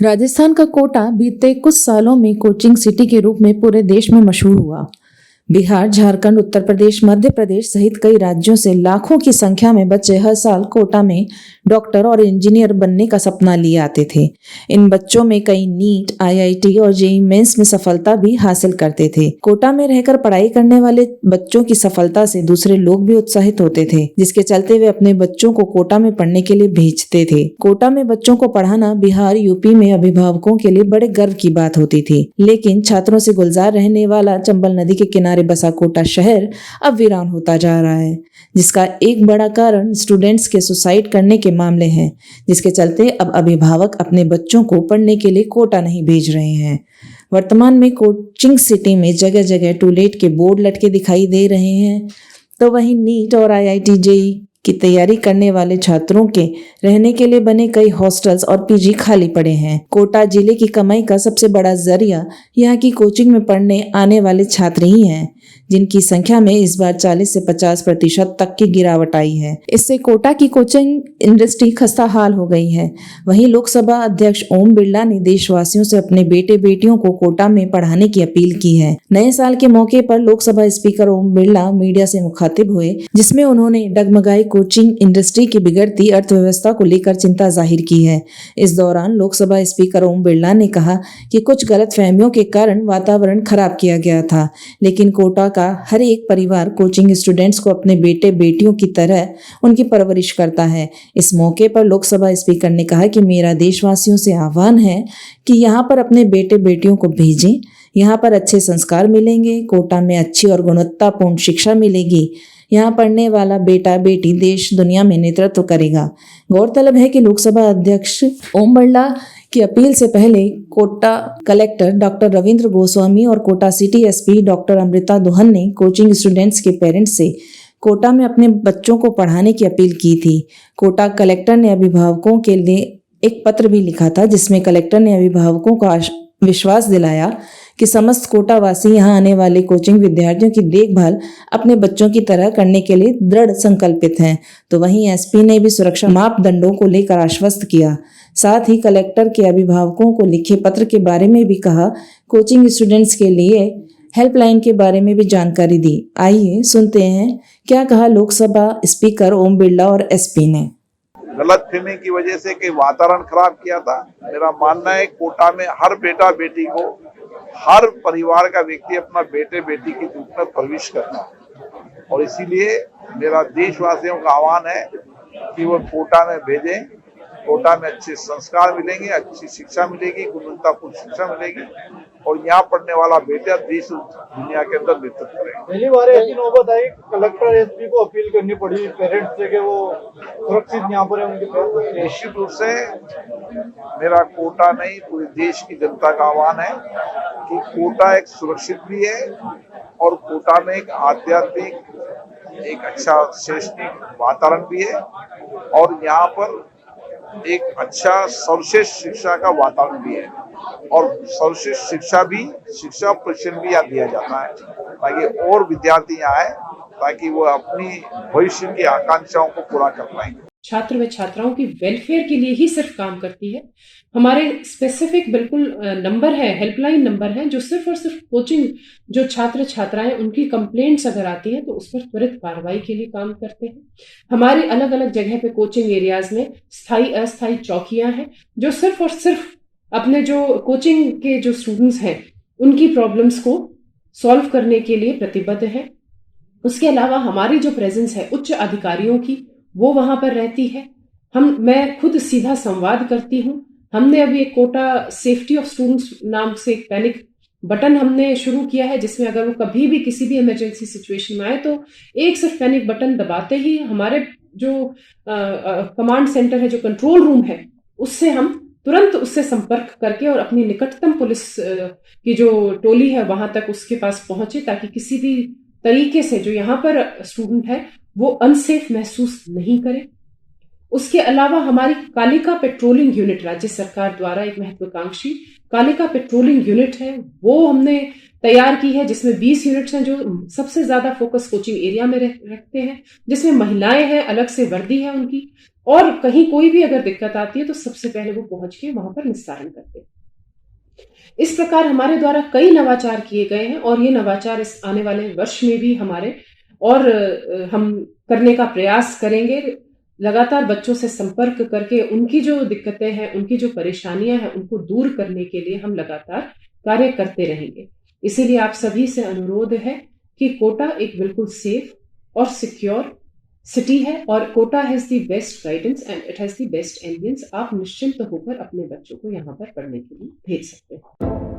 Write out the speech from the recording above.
राजस्थान का कोटा बीते कुछ सालों में कोचिंग सिटी के रूप में पूरे देश में मशहूर हुआ। बिहार, झारखंड, उत्तर प्रदेश, मध्य प्रदेश सहित कई राज्यों से लाखों की संख्या में बच्चे हर साल कोटा में डॉक्टर और इंजीनियर बनने का सपना लिए आते थे। इन बच्चों में कई नीट, आईआईटी और जेईई मेंस में सफलता भी हासिल करते थे। कोटा में रहकर पढ़ाई करने वाले बच्चों की सफलता से दूसरे लोग भी उत्साहित होते थे, जिसके चलते वे अपने बच्चों को कोटा में पढ़ने के लिए भेजते थे। कोटा में बच्चों को पढ़ाना बिहार, यूपी में अभिभावकों के लिए बड़े गर्व की बात होती थी। लेकिन छात्रों से गुलजार रहने वाला चंबल नदी के किनारे बसा कोटा शहर अब वीरान होता जा रहा है, जिसका एक बड़ा कारण स्टूडेंट्स के सुसाइड करने के मामले हैं, जिसके चलते अब अभिभावक अपने बच्चों को पढ़ने के लिए कोटा नहीं भेज रहे हैं। वर्तमान में कोचिंग सिटी में जगह जगह टू लेट के बोर्ड लटके दिखाई दे रहे हैं, तो वहीं नीट और आईआईटी, जेईई की तैयारी करने वाले छात्रों के रहने के लिए बने कई हॉस्टल्स और पीजी खाली पड़े हैं। कोटा जिले की कमाई का सबसे बड़ा जरिया यहाँ की कोचिंग में पढ़ने आने वाले छात्र ही हैं, जिनकी संख्या में इस बार 40 से 50% तक की गिरावट आई है। इससे कोटा की कोचिंग इंडस्ट्री खस्ता हाल हो गई है। वहीं लोकसभा अध्यक्ष ओम बिरला ने देशवासियों से अपने बेटे बेटियों को कोटा में पढ़ाने की अपील की है। नए साल के मौके पर लोकसभा स्पीकर ओम बिरला मीडिया से मुखातिब हुए, जिसमें उन्होंने डगमगाई कोचिंग इंडस्ट्री की बिगड़ती अर्थव्यवस्था को लेकर चिंता जाहिर की है। इस दौरान लोकसभा स्पीकर ओम बिरला ने कहा कि कुछ गलतफहमियों के कारण वातावरण खराब किया गया था, लेकिन कोटा का हर एक परिवार कोचिंग स्टूडेंट्स को अपने बेटे बेटियों की तरह उनकी परवरिश करता है। इस मौके पर लोकसभा स्पीकर ने कहा कि मेरा देशवासियों से आह्वान है कि यहाँ पर अपने बेटे बेटियों को भेजें। यहाँ पर अच्छे संस्कार मिलेंगे, कोटा में अच्छी और गुणवत्तापूर्ण शिक्षा मिलेगी। यहाँ पढ़ने वाला बेटा बेटी देश दुनिया में नेतृत्व करेगा। गौरतलब है कि लोकसभा अध्यक्ष ओम बिरला की अपील से पहले कोटा कलेक्टर डॉक्टर रविंद्र गोस्वामी और Kota city SP doctor Amrita Dohan ने कोचिंग स्टूडेंट्स के पेरेंट्स से कोटा में अपने बच्चों को पढ़ाने की अपील की थी। कोटा कलेक्टर ने अभिभावकों के लिए एक पत्र भी लिखा था, जिसमें कलेक्टर ने अभिभावकों को विश्वास दिलाया कि समस्त कोटावासी यहाँ आने वाले कोचिंग विद्यार्थियों की देखभाल अपने बच्चों की तरह करने के लिए दृढ़ संकल्पित हैं। तो वहीं एसपी ने भी सुरक्षा मापदंडों को लेकर आश्वस्त किया। साथ ही कलेक्टर के अभिभावकों को लिखे पत्र के बारे में भी कहा, कोचिंग स्टूडेंट्स के लिए हेल्पलाइन के बारे में भी जानकारी दी। आइए सुनते हैं क्या कहा लोकसभा स्पीकर ओम बिरला और एसपी ने। गलतफहमी की वजह से कि वातावरण खराब किया था। मेरा मानना है कोटा में हर बेटा बेटी को, हर परिवार का व्यक्ति अपना बेटे बेटी के रूप में प्रवेश करता है, और इसीलिए मेरा देशवासियों का आह्वान है कि वो कोटा में भेजें। कोटा में अच्छे संस्कार मिलेंगे, अच्छी शिक्षा मिलेगी, गुणवत्तापूर्ण शिक्षा मिलेगी, और यहाँ पढ़ने वाला बेटा देश दुनिया के अंदर नेतृत्व करेगा। पहली बार ऐसी नौबत आई, कलेक्टर एसपी को अपील करनी पड़ी पेरेंट्स से कि वो सुरक्षित यहाँ पर है उनके। निश्चित रूप से मेरा कोटा नहीं पूरे देश की जनता का आह्वान है कि कोटा एक सुरक्षित भी है, और कोटा में एक आध्यात्मिक एक अच्छा शैक्षणिक वातावरण भी है, और यहाँ पर एक अच्छा सर्वश्रेष्ठ शिक्षा का वातावरण भी है, और सर्वश्रेष्ठ शिक्षा प्रशिक्षण भी यहाँ दिया जाता है, ताकि और विद्यार्थी यहाँ आए, ताकि वो अपनी भविष्य की आकांक्षाओं को पूरा कर पाएंगे। छात्र व छात्राओं की वेलफेयर के लिए ही सिर्फ काम करती है। हमारे स्पेसिफिक बिल्कुल नंबर है, हेल्पलाइन नंबर है, जो सिर्फ और सिर्फ कोचिंग जो छात्र छात्राएं उनकी कंप्लेंट्स अगर आती हैं तो उस पर त्वरित कार्रवाई के लिए काम करते हैं। हमारे अलग अलग जगह पे कोचिंग एरियाज में स्थायी अस्थायी चौकियां हैं, जो सिर्फ और सिर्फ अपने जो कोचिंग के जो स्टूडेंट्स हैं उनकी प्रॉब्लम्स को सॉल्व करने के लिए प्रतिबद्ध है। उसके अलावा हमारी जो प्रेजेंस है उच्च अधिकारियों की, वो वहां पर रहती है। मैं खुद सीधा संवाद करती हूँ। हमने अभी एक कोटा सेफ्टी ऑफ स्टूडेंट्स नाम से एक पैनिक बटन हमने शुरू किया है, जिसमें अगर वो कभी भी किसी भी इमरजेंसी सिचुएशन में आए तो एक सिर्फ पैनिक बटन दबाते ही हमारे जो कमांड सेंटर है, जो कंट्रोल रूम है, उससे हम तुरंत उससे संपर्क करके और अपनी निकटतम पुलिस की जो टोली है वहां तक उसके पास पहुंचे, ताकि किसी भी तरीके से जो यहाँ पर स्टूडेंट है वो अनसेफ महसूस नहीं करे। उसके अलावा हमारी कालिका पेट्रोलिंग यूनिट राज्य सरकार द्वारा एक महत्वाकांक्षी कालिका पेट्रोलिंग यूनिट है, वो हमने तैयार की है, जिसमें 20 यूनिट्स हैं जो सबसे ज्यादा फोकस कोचिंग एरिया में रखते हैं, जिसमें महिलाएं हैं, अलग से वर्दी है उनकी, और कहीं कोई भी अगर दिक्कत आती है तो सबसे पहले वो पहुंच के वहां पर निस्तारण करते हैं। इस प्रकार हमारे द्वारा कई नवाचार किए गए हैं और ये नवाचार इस आने वाले वर्ष में भी हमारे और हम करने का प्रयास करेंगे। लगातार बच्चों से संपर्क करके उनकी जो दिक्कतें हैं, उनकी जो परेशानियां हैं, उनको दूर करने के लिए हम लगातार कार्य करते रहेंगे। इसीलिए आप सभी से अनुरोध है कि कोटा एक बिल्कुल सेफ और सिक्योर सिटी है और Kota has the best guidance and it has the best ambience. आप निश्चिंत होकर अपने बच्चों को यहाँ पर पढ़ने के लिए भेज सकते हैं।